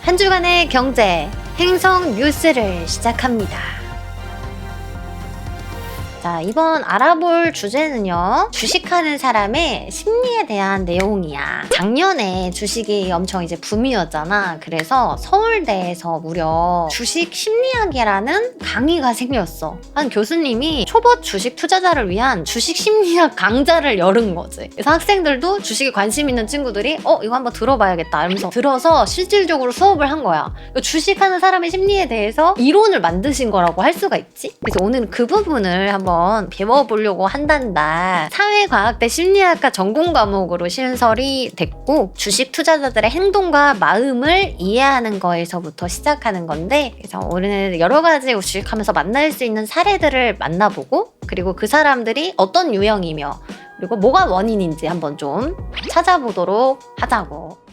한 주간의 경제, 행성 뉴스를 시작합니다. 자, 이번 알아볼 주제는요, 주식하는 사람의 심리에 대한 내용이야. 작년에 주식이 엄청 이제 붐이었잖아. 그래서 서울대에서 무려 주식 심리학이라는 강의가 생겼어. 한 교수님이 초보 주식 투자자를 위한 주식 심리학 강좌를 열은 거지. 그래서 학생들도 주식에 관심 있는 친구들이 이거 한번 들어봐야겠다 이러면서 들어서 실질적으로 수업을 한 거야. 주식하는 사람의 심리에 대해서 이론을 만드신 거라고 할 수가 있지. 그래서 오늘 그 부분을 한번 배워보려고 한단다. 사회과학대 심리학과 전공 과목으로 신설이 됐고, 주식 투자자들의 행동과 마음을 이해하는 거에서부터 시작하는 건데, 그래서 오늘은 여러 가지 주식하면서 만날 수 있는 사례들을 만나보고, 그리고 그 사람들이 어떤 유형이며 그리고 뭐가 원인인지 한번 좀 찾아보도록 하자고.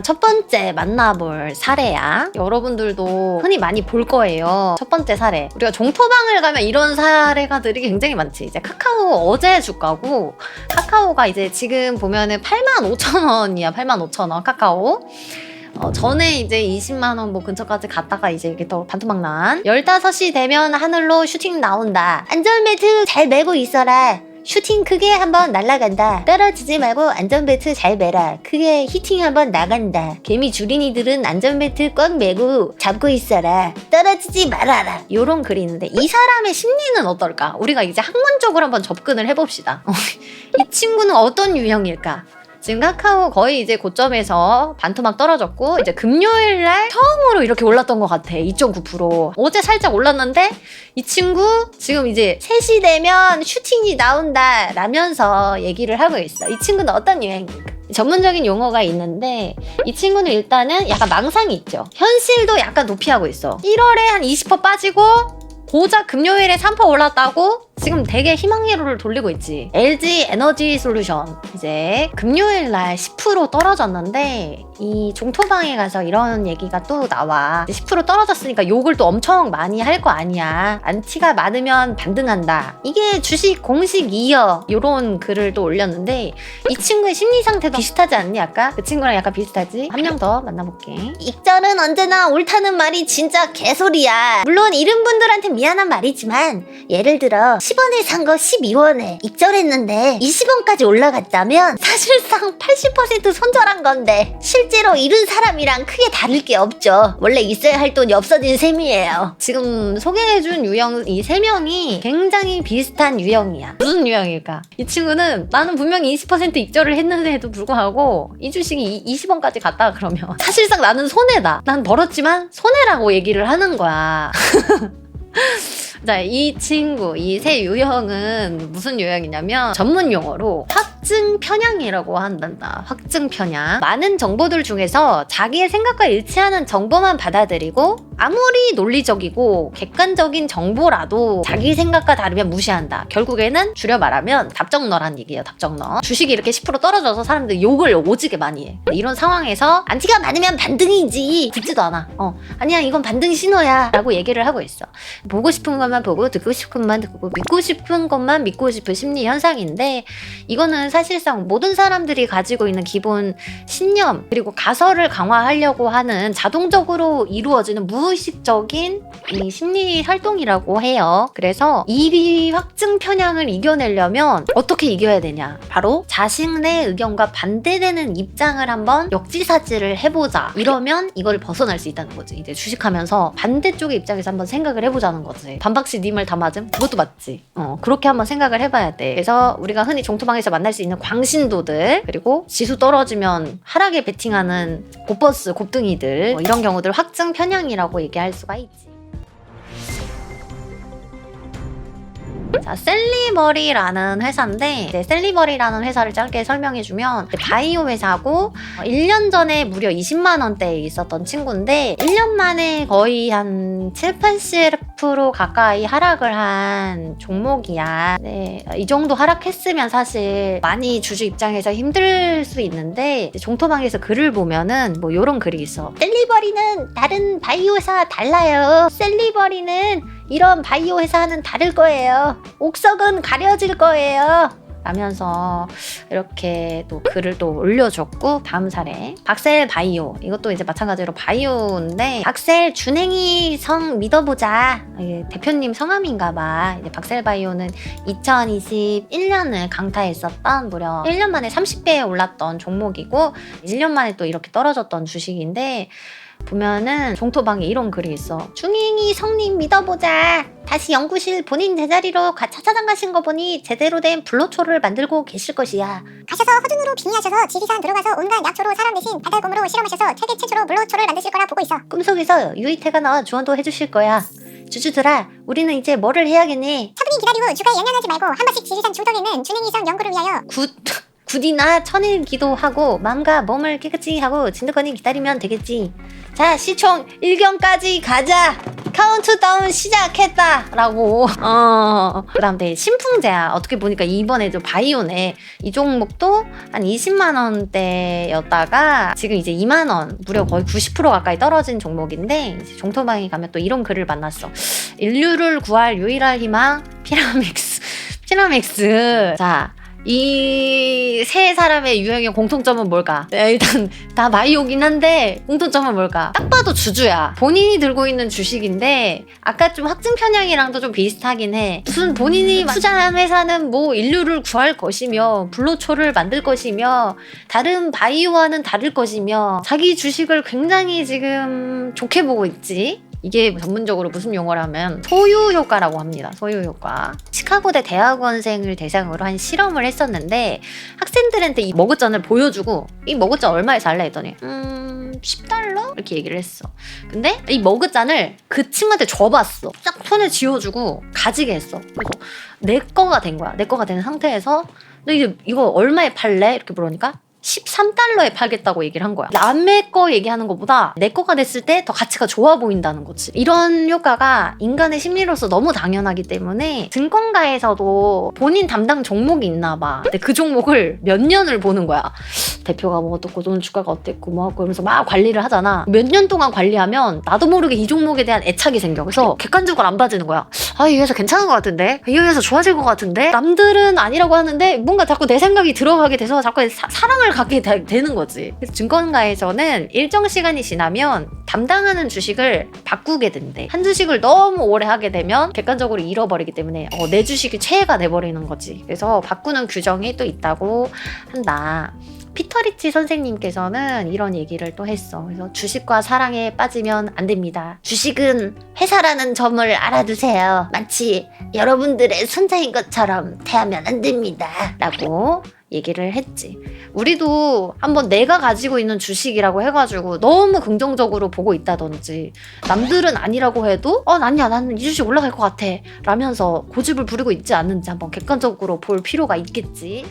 첫 번째 만나볼 사례야. 여러분들도 흔히 많이 볼 거예요. 첫 번째 사례. 우리가 종토방을 가면 이런 사례가들이 굉장히 많지. 이제 카카오 어제 주가고, 카카오가 이제 지금 보면은 85,000원이야. 85,000원 카카오. 전에 이제 20만원 뭐 근처까지 갔다가 이제 이게 또 반토막 난. 15시 되면 하늘로 슈팅 나온다. 안전벨트 잘 매고 있어라. 슈팅 크게 한번 날아간다. 떨어지지 말고 안전벨트 잘 매라. 크게 히팅 한번 나간다. 개미 주린이들은 안전벨트 꽉 매고 잡고 있어라. 떨어지지 말아라. 요런 글이 있는데, 이 사람의 심리는 어떨까? 우리가 이제 학문적으로 한번 접근을 해봅시다. 이 친구는 어떤 유형일까? 지금 카카오 거의 이제 고점에서 반토막 떨어졌고, 이제 금요일날 처음으로 이렇게 올랐던 것 같아. 2.9%. 어제 살짝 올랐는데 이 친구 지금 이제 3시 되면 슈팅이 나온다 라면서 얘기를 하고 있어. 이 친구는 어떤 유형일까? 전문적인 용어가 있는데, 이 친구는 일단은 약간 망상이 있죠. 현실도 약간 도피하고 있어. 1월에 한 20% 빠지고 고작 금요일에 3% 올랐다고 지금 되게 희망회로를 돌리고 있지. LG 에너지 솔루션 이제 금요일날 10% 떨어졌는데, 이 종토방에 가서 이런 얘기가 또 나와. 10% 떨어졌으니까 욕을 또 엄청 많이 할 거 아니야. 안티가 많으면 반등한다. 이게 주식 공식이여. 요런 글을 또 올렸는데, 이 친구의 심리 상태도 비슷하지 않니? 아까 그 친구랑 약간 비슷하지? 한 명 더 만나볼게. 익절은 언제나 옳다는 말이 진짜 개소리야. 물론 이런 분들한테 미안한 말이지만, 예를 들어 10원에 산 거 12원에 익절했는데 20원까지 올라갔다면 사실상 80% 손절한 건데, 실제로 잃은 사람이랑 크게 다를 게 없죠. 원래 있어야 할 돈이 없어진 셈이에요. 지금 소개해준 유형 이 3명이 굉장히 비슷한 유형이야. 무슨 유형일까? 이 친구는 나는 분명히 20% 익절을 했는데도 불구하고 이 주식이 20원까지 갔다 그러면 사실상 나는 손해다. 난 벌었지만 손해라고 얘기를 하는 거야. 자, 이 친구, 이 세 유형은 무슨 유형이냐면, 전문 용어로 확증 편향이라고 한단다. 확증 편향. 많은 정보들 중에서 자기의 생각과 일치하는 정보만 받아들이고, 아무리 논리적이고 객관적인 정보라도 자기 생각과 다르면 무시한다. 결국에는 줄여 말하면 답정너란 얘기예요. 답정너. 주식이 이렇게 10% 떨어져서 사람들이 욕을 오지게 많이 해. 이런 상황에서 안티가 많으면 반등이지. 듣지도 않아. 아니야, 이건 반등 신호야 라고 얘기를 하고 있어. 보고 싶은 것만 보고, 듣고 싶은 것만 듣고, 믿고 싶은 것만 믿고 싶은 심리 현상인데, 이거는 사실상 모든 사람들이 가지고 있는 기본 신념, 그리고 가설을 강화하려고 하는 자동적으로 이루어지는 무의식적인 이 심리 활동이라고 해요. 그래서 이 확증 편향을 이겨내려면 어떻게 이겨야 되냐? 바로 자신의 의견과 반대되는 입장을 한번 역지사지를 해보자. 이러면 이걸 벗어날 수 있다는 거지. 이제 주식하면서 반대쪽의 입장에서 한번 생각을 해보자는 거지. 반박시 네 말 다 맞음? 그것도 맞지. 그렇게 한번 생각을 해봐야 돼. 그래서 우리가 흔히 종토방에서 만날 수 있는 광신도들, 그리고 지수 떨어지면 하락에 베팅하는 곱버스, 곱등이들, 이런 경우들 확증 편향이라고 얘기할 수가 있지. 자, 셀리버리라는 회사인데, 이제 셀리버리라는 회사를 짧게 설명해주면, 바이오 회사고 1년 전에 무려 20만 원대에 있었던 친구인데 1년 만에 거의 한 7, 80% 가까이 하락을 한 종목이야. 네, 이 정도 하락했으면 사실 많이 주주 입장에서 힘들 수 있는데, 종토방에서 글을 보면은 뭐 요런 글이 있어. 셀리버리는 다른 바이오 회사와 달라요. 셀리버리는 이런 바이오 회사는 다를 거예요. 옥석은 가려질 거예요. 라면서 이렇게 또 글을 또 올려줬고, 다음 사례 박셀 바이오. 이것도 이제 마찬가지로 바이오인데, 박셀 준행이 성 믿어보자. 대표님 성함인가봐. 이제 박셀 바이오는 2021년을 강타했었던 무려 1년 만에 30배에 올랐던 종목이고, 1년 만에 또 이렇게 떨어졌던 주식인데, 보면은 종토방에 이런 글이 있어. 중행이 성님 믿어보자. 다시 연구실 본인 제자리로 찾아장 가신 거 보니 제대로 된 불로초를 만들고 계실 것이야. 가셔서 허준으로 빙의하셔서 지리산 들어가서 온갖 약초로 사람 대신 달달곰으로 실험하셔서 세계 최초로 물로초를 만드실 거라 보고 있어. 꿈속에서 유이태가 나와 조언도 해주실 거야. 주주들아, 우리는 이제 뭐를 해야겠니? 차분히 기다리고 주가에 연연하지 말고 한 번씩 지리산 중턱에 있는 준행이성 연구를 위하여 굿이나 천일 기도하고 마음과 몸을 깨끗이 하고 진득하니 기다리면 되겠지. 자, 시총 1경까지 가자. 카운트다운 시작했다 라고. 그 다음 신풍제약. 어떻게 보니까 이번에 바이오네. 이 종목도 한 20만원대였다가 지금 이제 2만원, 무려 거의 90% 가까이 떨어진 종목인데, 이제 종토방에 가면 또 이런 글을 만났어. 인류를 구할 유일한 희망 피라믹스. 자, 이 세 사람의 유형의 공통점은 뭘까? 일단 다 바이오긴 한데 공통점은 뭘까? 딱 봐도 주주야. 본인이 들고 있는 주식인데 아까 좀 확증 편향이랑도 좀 비슷하긴 해. 무슨 본인이 투자한 회사는 뭐 인류를 구할 것이며 불로초를 만들 것이며 다른 바이오와는 다를 것이며 자기 주식을 굉장히 지금 좋게 보고 있지. 이게 전문적으로 무슨 용어라면 소유 효과라고 합니다. 소유 효과. 시카고대 대학원생을 대상으로 한 실험을 했었는데, 학생들한테 이 머그잔을 보여주고 이 머그잔 얼마에 살래 했더니 10달러? 이렇게 얘기를 했어. 근데 이 머그잔을 그 친구한테 줘봤어. 딱 손에 쥐어주고 가지게 했어. 그래서 내 거가 된 거야. 내 거가 된 상태에서 너 이거 얼마에 팔래? 이렇게 물으니까 13달러에 팔겠다고 얘기를 한 거야. 남의 거 얘기하는 것보다 내 거가 됐을 때 더 가치가 좋아 보인다는 거지. 이런 효과가 인간의 심리로서 너무 당연하기 때문에 증권가에서도 본인 담당 종목이 있나 봐. 근데 그 종목을 몇 년을 보는 거야. 대표가 뭐 어떻고 오늘 주가가 어땠고 뭐 하고 그러면서 막 관리를 하잖아. 몇 년 동안 관리하면 나도 모르게 이 종목에 대한 애착이 생겨. 그래서 객관적으로 안 봐지는 거야. 아, 이 회사 괜찮은 것 같은데? 이 회사 좋아질 것 같은데? 남들은 아니라고 하는데 뭔가 자꾸 내 생각이 들어가게 돼서 자꾸 사랑을 갖게 되는 거지. 그래서 증권가에서는 일정 시간이 지나면 담당하는 주식을 바꾸게 된대. 한 주식을 너무 오래 하게 되면 객관적으로 잃어버리기 때문에 내 주식이 최애가 돼버리는 거지. 그래서 바꾸는 규정이 또 있다고 한다. 피터 리치 선생님께서는 이런 얘기를 또 했어. 그래서 주식과 사랑에 빠지면 안 됩니다. 주식은 회사라는 점을 알아두세요. 마치 여러분들의 손자인 것처럼 대하면 안 됩니다. 라고 얘기를 했지. 우리도 한번 내가 가지고 있는 주식이라고 해가지고 너무 긍정적으로 보고 있다든지, 남들은 아니라고 해도 아니야, 나는 이 주식 올라갈 것 같아 라면서 고집을 부리고 있지 않는지 한번 객관적으로 볼 필요가 있겠지.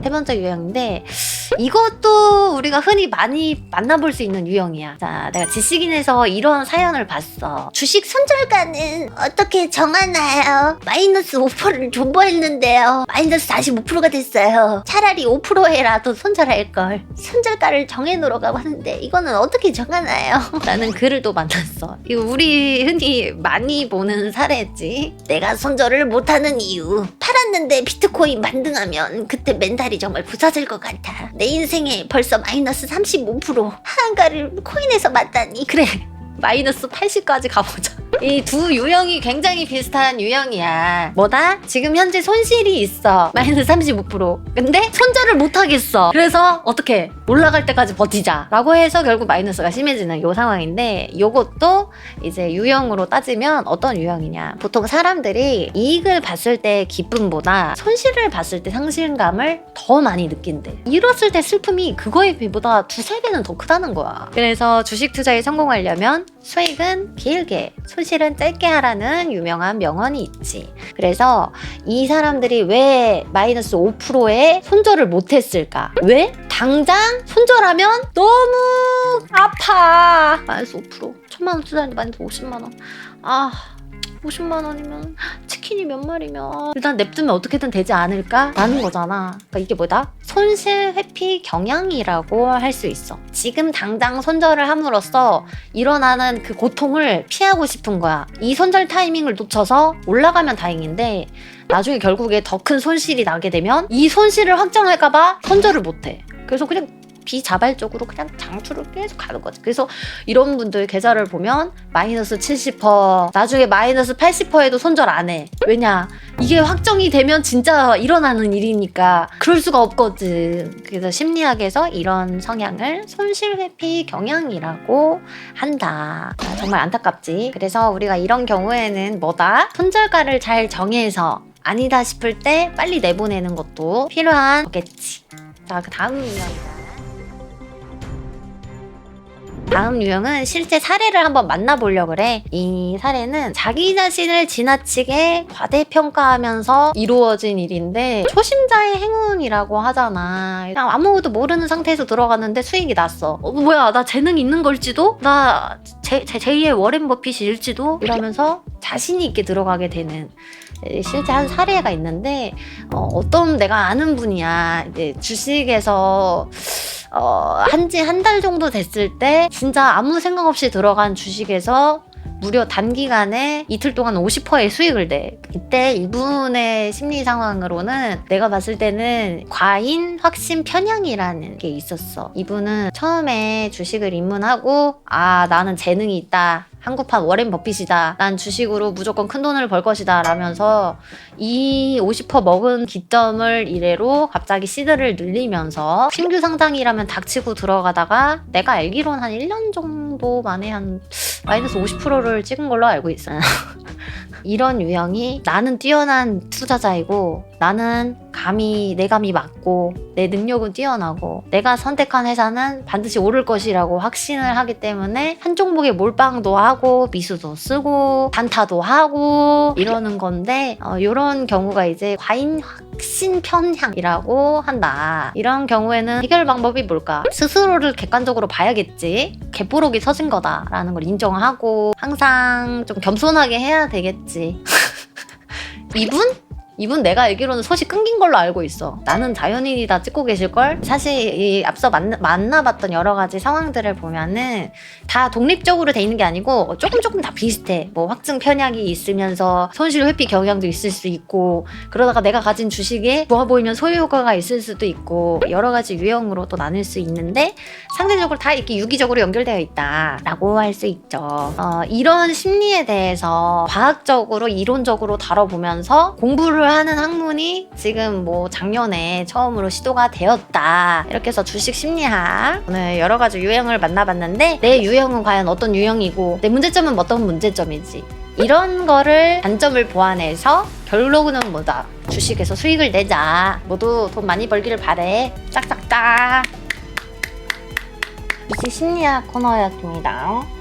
세 번째 유형인데, 이것도 우리가 흔히 많이 만나볼 수 있는 유형이야. 자, 내가 지식인에서 이런 사연을 봤어. 주식 손절가는 어떻게 정하나요? 마이너스 5%를 존버했는데요. 마이너스 45%가 됐어요. 차라리 5%에라도 손절할걸. 손절가를 정해놓으라고 하는데 이거는 어떻게 정하나요? 라는 글을 또 만났어. 이거 우리 흔히 많이 보는 사례지. 내가 손절을 못하는 이유. 팔았는데 비트코인 반등하면 그때 멘탈이 정말 부서질 것 같아. 내 인생에 벌써 마이너스 35% 하한가를 코인에서 맞다니. 그래, 마이너스 80까지 가보자. 이 두 유형이 굉장히 비슷한 유형이야. 뭐다? 지금 현재 손실이 있어. 마이너스 35%. 근데 손절을 못하겠어. 그래서 어떻게? 올라갈 때까지 버티자 라고 해서 결국 마이너스가 심해지는 요 상황인데, 요것도 이제 유형으로 따지면 어떤 유형이냐. 보통 사람들이 이익을 봤을 때 기쁨보다 손실을 봤을 때 상실감을 더 많이 느낀대. 잃었을 때 슬픔이 그거에 비보다 2~3배는 더 크다는 거야. 그래서 주식 투자에 성공하려면 수익은 길게, 손실은 짧게 하라는 유명한 명언이 있지. 그래서 이 사람들이 왜 마이너스 5%에 손절을 못했을까? 왜? 당장 손절하면 너무 아파. 마이너스 5%. 1,000만 원 투자했는데 마이너스 50만 원. 50만 원이면 치킨이 몇 마리면 일단 냅두면 어떻게든 되지 않을까? 라는 거잖아. 그러니까 이게 뭐다? 손실 회피 경향이라고 할 수 있어. 지금 당장 손절을 함으로써 일어나는 그 고통을 피하고 싶은 거야. 이 손절 타이밍을 놓쳐서 올라가면 다행인데 나중에 결국에 더 큰 손실이 나게 되면 이 손실을 확정할까봐 손절을 못해. 그래서 그냥 비자발적으로 그냥 장투를 계속 가는 거지. 그래서 이런 분들 계좌를 보면 마이너스 70%, 나중에 마이너스 80%에도 손절 안 해. 왜냐? 이게 확정이 되면 진짜 일어나는 일이니까 그럴 수가 없거든. 그래서 심리학에서 이런 성향을 손실회피 경향이라고 한다. 정말 안타깝지. 그래서 우리가 이런 경우에는 뭐다? 손절가를 잘 정해서 아니다 싶을 때 빨리 내보내는 것도 필요한 거겠지. 자, 그 다음 유형이다. 다음 유형은 실제 사례를 한번 만나보려고 그래. 이 사례는 자기 자신을 지나치게 과대평가하면서 이루어진 일인데 초심자의 행운이라고 하잖아. 그냥 아무것도 모르는 상태에서 들어갔는데 수익이 났어. 뭐야, 나 재능 있는 걸지도? 나 제2의 워렌 버핏일지도? 이러면서 자신 있게 들어가게 되는 실제 한 사례가 있는데 어떤 내가 아는 분이야. 이제 주식에서 한지 한 달 정도 됐을 때 진짜 아무 생각 없이 들어간 주식에서 무려 단기간에 이틀 동안 50%의 수익을 내. 이때 이분의 심리 상황으로는 내가 봤을 때는 과잉 확신 편향이라는 게 있었어. 이분은 처음에 주식을 입문하고 나는 재능이 있다. 한국판 워렌 버핏이다. 난 주식으로 무조건 큰 돈을 벌 것이다. 라면서 이 50% 먹은 기점을 이래로 갑자기 시드를 늘리면서 신규 상장이라면 닥치고 들어가다가 내가 알기로는 한 1년 정도 만에 한 마이너스 50%를 찍은 걸로 알고 있어요. 이런 유형이 나는 뛰어난 투자자이고 나는 내 감이 맞고 내 능력은 뛰어나고 내가 선택한 회사는 반드시 오를 것이라고 확신을 하기 때문에 한 종목에 몰빵도 하고 미수도 쓰고 단타도 하고 이러는 건데 이런 경우가 이제 과잉 확신 편향이라고 한다. 이런 경우에는 해결 방법이 뭘까? 스스로를 객관적으로 봐야겠지. 개뽀록이 터진 거다라는 걸 인정하고 항상 좀 겸손하게 해야 되겠지. 이분 내가 알기로는 소식 끊긴 걸로 알고 있어. 나는 자연인이다 찍고 계실걸? 사실 이 앞서 만나봤던 여러 가지 상황들을 보면은 다 독립적으로 돼 있는 게 아니고 조금 다 비슷해. 뭐 확증 편향이 있으면서 손실 회피 경향도 있을 수 있고 그러다가 내가 가진 주식에 좋아 보이면 소유 효과가 있을 수도 있고 여러 가지 유형으로 또 나눌 수 있는데 상대적으로 다 이렇게 유기적으로 연결되어 있다라고 할 수 있죠. 이런 심리에 대해서 과학적으로 이론적으로 다뤄보면서 공부를 하는 학문이 지금 뭐 작년에 처음으로 시도가 되었다. 이렇게 해서 주식 심리학 오늘 여러 가지 유형을 만나봤는데 내 유형은 과연 어떤 유형이고 내 문제점은 어떤 문제점이지 이런 거를 단점을 보완해서 결론은 뭐다? 주식에서 수익을 내자. 모두 돈 많이 벌기를 바래. 짝짝짝. 주식 심리학 코너였습니다.